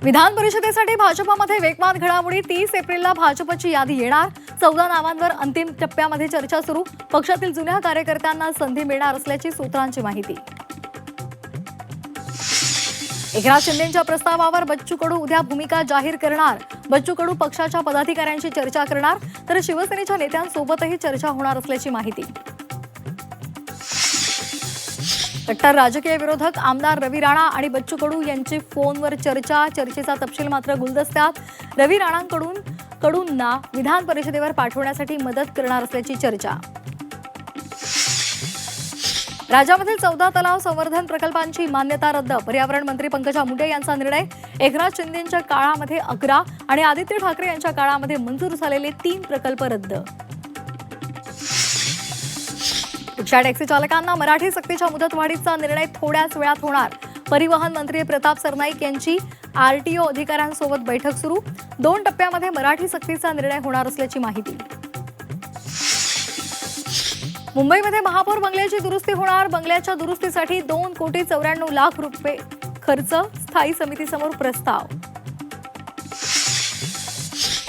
विधान परिषदेसाठी भाजपमध्ये वेगवान घडामोडी 30 एप्रिलला भाजपची यादी येणार। 14 नावांवर अंतिम टप्प्यामध्ये चर्चा सुरू। पक्षातील जुन्या कार्यकर्त्यांना संधी मिळणार असल्याची सूत्रांची माहिती। एकनाथ शिंदेंच्या प्रस्तावावर बच्चू कडू उद्या भूमिका जाहीर करणार। बच्चू कडू पक्षाच्या पदाधिकाऱ्यांशी चर्चा करणार, तर शिवसेनेच्या नेत्यांसोबतही चर्चा होणार असल्याची माहिती। कट्टर राजकीय विरोधक आमदार रवी राणा आणि बच्चू कडू यांची फोनवर चर्चेचा तपशील मात्र गुलदस्त्यात। रवी राणांकडून विधान परिषदेवर पाठवण्यासाठी मदत करणार असल्याची चर्चा। राज्यामधील 14 तलाव संवर्धन प्रकल्पांची मान्यता रद्द। पर्यावरण मंत्री पंकजा मुंडे यांचा निर्णय। एकनाथ शिंदेंच्या काळामध्ये 11 आणि आदित्य ठाकरे यांच्या काळामध्ये मंजूर झालेले 3 प्रकल्प रद्द। रिक्षा टॅक्सी चालकांना मराठी सक्तीच्या मुदतवाढीचा निर्णय थोड्याच वेळात होणार। परिवहन मंत्री प्रताप सरनाईक यांची आरटीओ अधिकाऱ्यांसोबत बैठक सुरू। 2 टप्प्यामध्ये मराठी सक्तीचा निर्णय होणार असल्याची माहिती। मुंबईमध्ये महापौर बंगल्याची दुरुस्ती होणार। बंगल्याच्या दुरुस्तीसाठी 2,94,00,000 रुपये खर्च। स्थायी समितीसमोर प्रस्ताव।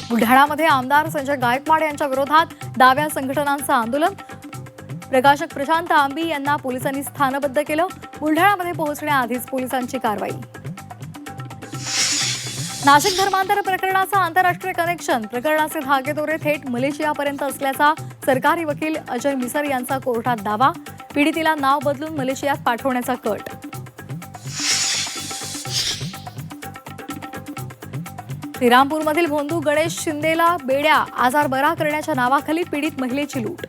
बुलढाणामध्ये आमदार संजय गायकवाड यांच्या विरोधात डाव्या संघटनांचं आंदोलन। प्रकाशक प्रशांत आंबी यांना पोलिसांनी स्थानबद्ध केलं। बुलढाणामध्ये पोहोचण्याआधीच पोलिसांची कारवाई। नाशिक धर्मांतर प्रकरणाचा आंतरराष्ट्रीय कनेक्शन। प्रकरणाचे धागेदोरे थेट मलेशियापर्यंत असल्याचा सरकारी वकील अजय मिसर यांचा कोर्टात दावा। पीडितेला नाव बदलून मलेशियात पाठवण्याचा कट। श्रीरामपूरमधील भोंदू गणेश शिंदेला बेड्या। आजार बरा करण्याच्या नावाखाली पीडित महिलेची लूट।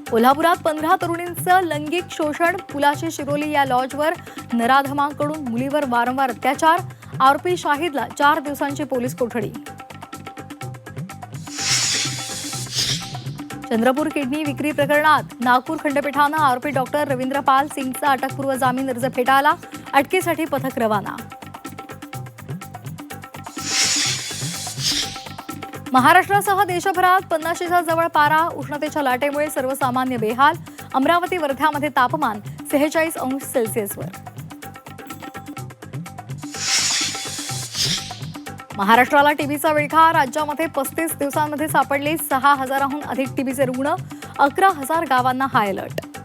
कोल्हापुरात 15 तरुणींचं लैंगिक शोषण। पुलाची शिरोली या लॉजवर नराधमांकडून मुलीवर वारंवार अत्याचार। आरोपी शाहिदला 4 दिवसांची पोलीस कोठडी। चंद्रपूर किडनी विक्री प्रकरणात नागपूर खंडपीठानं आरोपी डॉक्टर रवींद्र पाल सिंगचा अटकपूर्व जामीन अर्ज फेटाळला। अटकेसाठी पथक रवाना। महाराष्ट्रासह देशभरात 50च्या जवळ पारा। उष्णतेच्या लाटेमुळे सर्वसामान्य बेहाल। अमरावती वर्ध्यामध्ये तापमान 46 अंश सेल्सिअसवर। महाराष्ट्राला टीबीचा विळखा। राज्यामध्ये 35 दिवसांमध्ये सापडले 6,000हून अधिक टीबीचे रुग्ण। 11,000 गावांना हाय अलर्ट।